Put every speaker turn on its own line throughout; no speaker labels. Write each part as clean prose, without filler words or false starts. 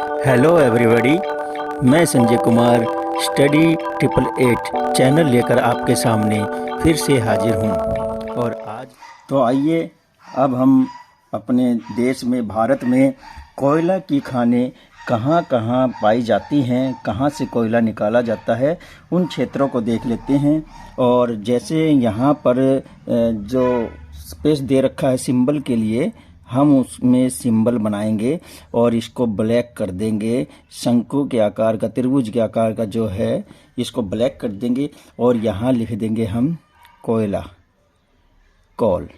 Hello everybody, मैं Sanjay Kumar study 888 channel लेकर आपके सामने फिर से हाजिर हूँ। और आज तो आइए अब हम अपने देश में भारत में कोयला की खानें कहाँ कहाँ पाई जाती हैं, कहाँ से कोयला निकाला जाता है, उन क्षेत्रों को देख लेते हैं। और जैसे यहाँ पर जो स्पेस दे रखा है सिंबल के लिए, हम उसमें सिंबल बनाएंगे और इसको ब्लैक कर देंगे। शंकु के आकार का, त्रिभुज के आकार का जो है, इसको ब्लैक कर देंगे और यहाँ लिख देंगे हम कोयला, कोल।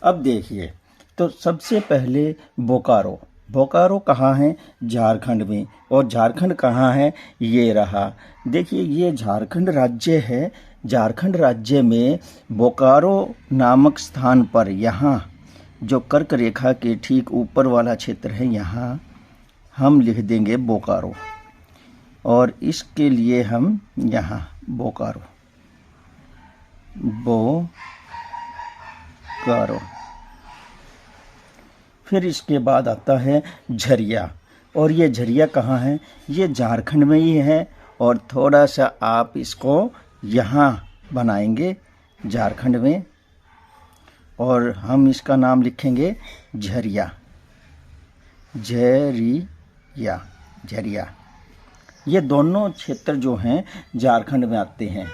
अब देखिए, तो सबसे पहले बोकारो। बोकारो कहाँ है? झारखंड में। और झारखंड कहाँ है? ये रहा। देखिए, ये झारखंड राज्य है। झारखंड राज्य में बोकारो नामक स्थान पर, यहाँ जो कर्क रेखा के ठीक ऊपर वाला क्षेत्र है, यहाँ हम लिख देंगे बोकारो। और इसके लिए हम यहाँ बोकारो, बोकारो। फिर इसके बाद आता है झरिया। और ये झरिया कहाँ है? ये झारखंड में ही है। और थोड़ा सा आप इसको यहाँ बनाएंगे झारखंड में, और हम इसका नाम लिखेंगे झरिया, झरिया, झरिया। ये दोनों क्षेत्र जो हैं झारखंड में आते हैं।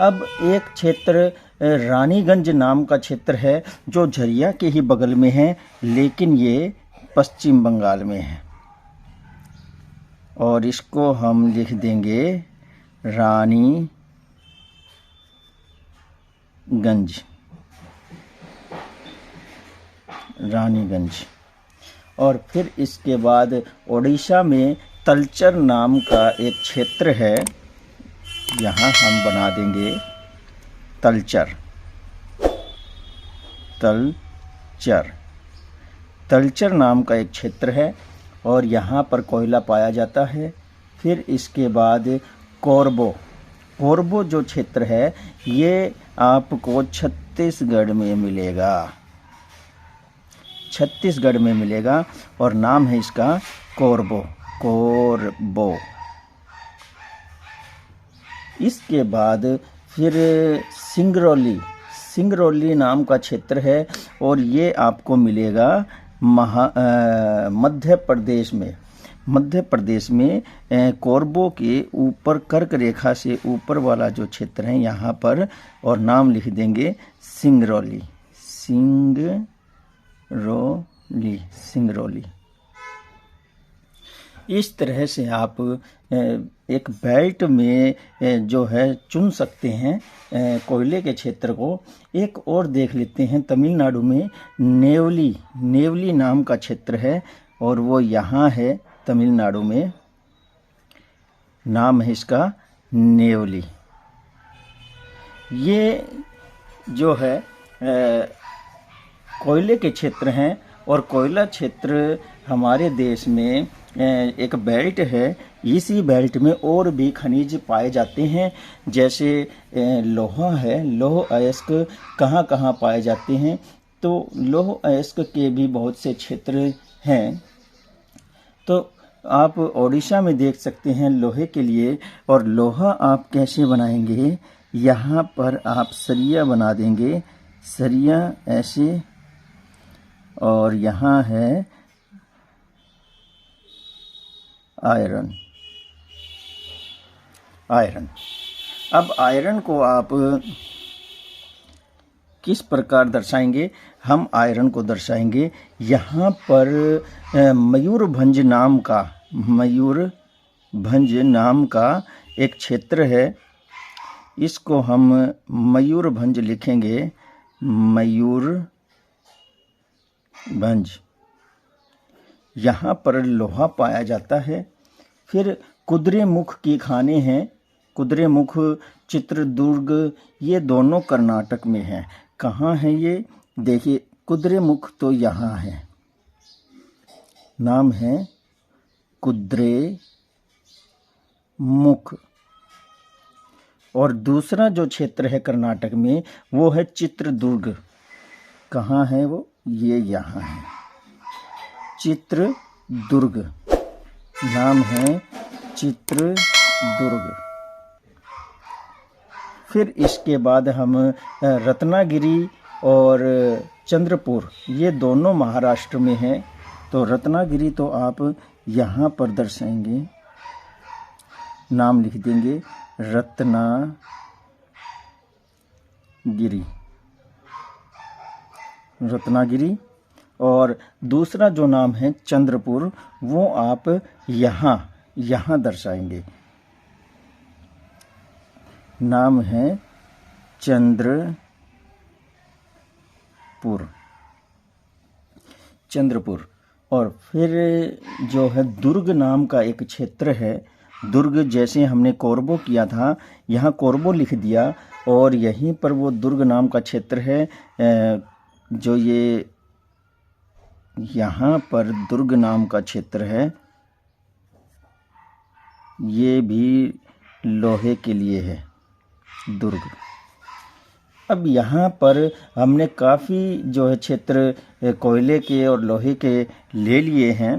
अब एक क्षेत्र रानीगंज नाम का क्षेत्र है, जो झरिया के ही बगल में है, लेकिन ये पश्चिम बंगाल में है। और इसको हम लिख देंगे रानीगंज, रानीगंज। और फिर इसके बाद ओडिशा में तलचर नाम का एक क्षेत्र है, यहाँ हम बना देंगे तलचर, तलचर। तलचर नाम का एक क्षेत्र है और यहाँ पर कोयला पाया जाता है। फिर इसके बाद कोरबो। कोरबो जो क्षेत्र है, ये आपको छत्तीसगढ़ में मिलेगा, छत्तीसगढ़ में मिलेगा। और नाम है इसका कोरबो, कोरबो। इसके बाद फिर सिंगरौली, सिंगरौली नाम का क्षेत्र है, और ये आपको मिलेगा मध्य प्रदेश में। मध्य प्रदेश में कोरबो के ऊपर कर्क रेखा से ऊपर वाला जो क्षेत्र है, यहाँ पर। और नाम लिख देंगे सिंगरौली, सिंगरौली, सिंगरौली। इस तरह से आप एक बेल्ट में जो है चुन सकते हैं कोयले के क्षेत्र को। एक और देख लेते हैं, तमिलनाडु में नेवली, नेवली नाम का क्षेत्र है, और वो यहाँ है तमिलनाडु में। नाम है इसका नेवली। ये जो है कोयले के क्षेत्र हैं। और कोयला क्षेत्र हमारे देश में एक बेल्ट है। इसी बेल्ट में और भी खनिज पाए जाते हैं, जैसे लोहा है। लौह अयस्क कहाँ कहाँ पाए जाते हैं? तो लौह अयस्क के भी बहुत से क्षेत्र हैं। तो आप ओडिशा में देख सकते हैं लोहे के लिए। और लोहा आप कैसे बनाएंगे? यहाँ पर आप सरिया बना देंगे, सरिया ऐसे। और यहाँ है आयरन, आयरन। अब आयरन को आप किस प्रकार दर्शाएंगे? हम आयरन को दर्शाएंगे यहाँ पर मयूरभंज नाम का, मयूरभंज नाम का एक क्षेत्र है। इसको हम मयूरभंज लिखेंगे, मयूरभंज। यहाँ पर लोहा पाया जाता है। फिर कुद्रेमुख की खाने हैं। कुद्रेमुख, चित्रदुर्ग, ये दोनों कर्नाटक में हैं। कहाँ है ये? देखिए, कुद्रेमुख तो यहाँ है, नाम है कुद्रेमुख। और दूसरा जो क्षेत्र है कर्नाटक में, वो है चित्रदुर्ग। कहाँ है वो? ये यहाँ है, चित्रदुर्ग। दुर्ग, नाम है चित्रदुर्ग। फिर इसके बाद हम रत्नागिरी और चंद्रपुर, ये दोनों महाराष्ट्र में हैं। तो रत्नागिरी तो आप यहाँ पर दर्शाएंगे, नाम लिख देंगे रत्नागिरी। और दूसरा जो नाम है चंद्रपुर, वो आप यहाँ दर्शाएंगे, नाम है चंद्रपुर। और फिर जो है दुर्ग नाम का एक क्षेत्र है, दुर्ग जैसे हमने कोरबो किया था, यहाँ कोरबो लिख दिया और यहीं पर वो दुर्ग नाम का क्षेत्र है। जो ये यहाँ पर दुर्ग नाम का क्षेत्र है, ये भी लोहे के लिए है, दुर्ग। अब यहाँ पर हमने काफ़ी जो है क्षेत्र कोयले के और लोहे के ले लिए हैं।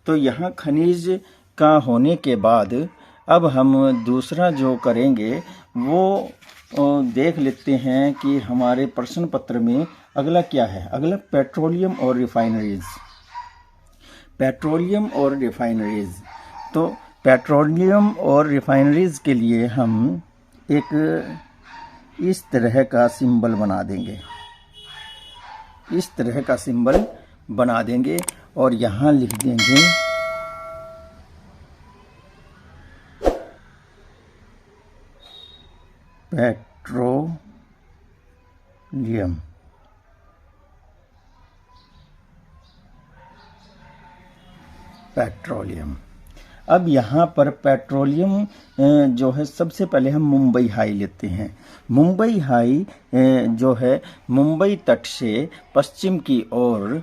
तो यहाँ खनिज का होने के बाद अब हम दूसरा जो करेंगे वो देख लेते हैं कि हमारे प्रश्न पत्र में अगला क्या है। अगला पेट्रोलियम और रिफाइनरीज। तो पेट्रोलियम और रिफाइनरीज के लिए हम एक इस तरह का सिंबल बना देंगे, और यहाँ लिख देंगे पेट्रोलियम। अब यहाँ पर पेट्रोलियम जो है, सबसे पहले हम मुंबई हाई लेते हैं। मुंबई हाई जो है मुंबई तट से पश्चिम की ओर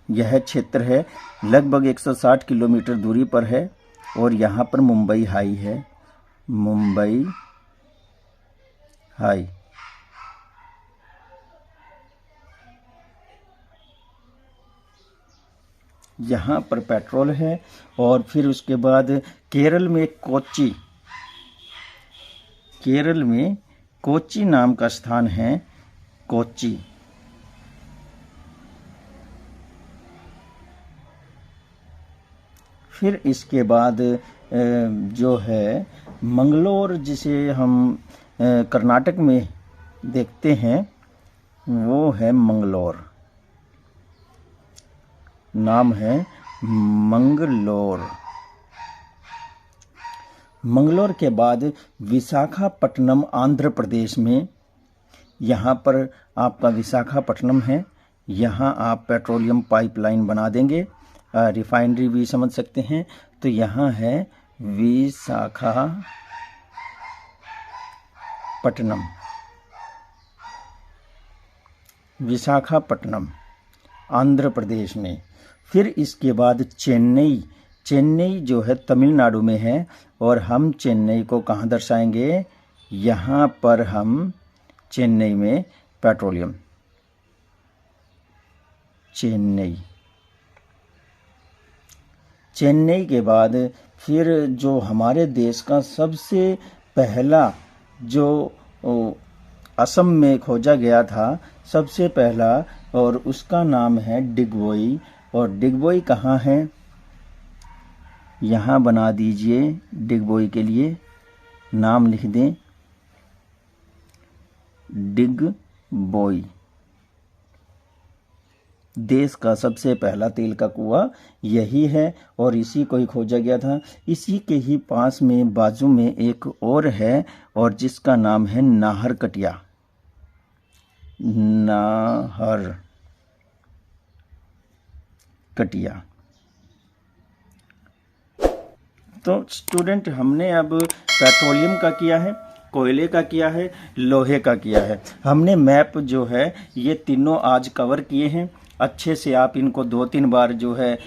यह क्षेत्र है, लगभग 160 किलोमीटर दूरी पर है, और यहाँ पर मुंबई हाई है, मुंबई हाई। यहाँ पर पेट्रोल है। और फिर उसके बाद केरल में कोच्चि नाम का स्थान है, कोच्चि। फिर इसके बाद जो है मंगलोर, जिसे हम कर्नाटक में देखते हैं, वो है मंगलोर, नाम है मंगलोर के बाद विशाखापट्टनम आंध्र प्रदेश में, यहाँ पर आपका विशाखापट्टनम है, यहाँ आप पेट्रोलियम पाइपलाइन बना देंगे, रिफाइनरी भी समझ सकते हैं। तो यहाँ है विशाखापट्टनम आंध्र प्रदेश में। फिर इसके बाद चेन्नई जो है तमिलनाडु में है, और हम चेन्नई को कहाँ दर्शाएंगे, यहाँ पर हम चेन्नई में पेट्रोलियम, चेन्नई के बाद फिर जो हमारे देश का सबसे पहला जो असम में खोजा गया था, सबसे पहला, और उसका नाम है डिगबोई। और डिगबोई कहाँ है, यहाँ बना दीजिए, डिगबोई के लिए नाम लिख दें डिगबोई। देश का सबसे पहला तेल का कुआं यही है, और इसी को ही खोजा गया था। इसी के ही पास में बाजू में एक और है, और जिसका नाम है नाहरकटिया। तो स्टूडेंट, हमने अब पेट्रोलियम का किया है, कोयले का किया है, लोहे का किया है। हमने मैप जो है ये तीनों आज कवर किए हैं। अच्छे से आप इनको 2-3 बार जो है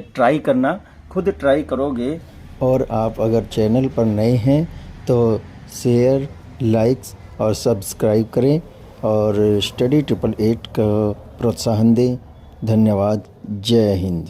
ट्राई करना, खुद ट्राई करोगे। और आप अगर चैनल पर नए हैं तो शेयर, लाइक्स और सब्सक्राइब करें, और स्टडी 888 का प्रोत्साहन दें। धन्यवाद। जय हिंद।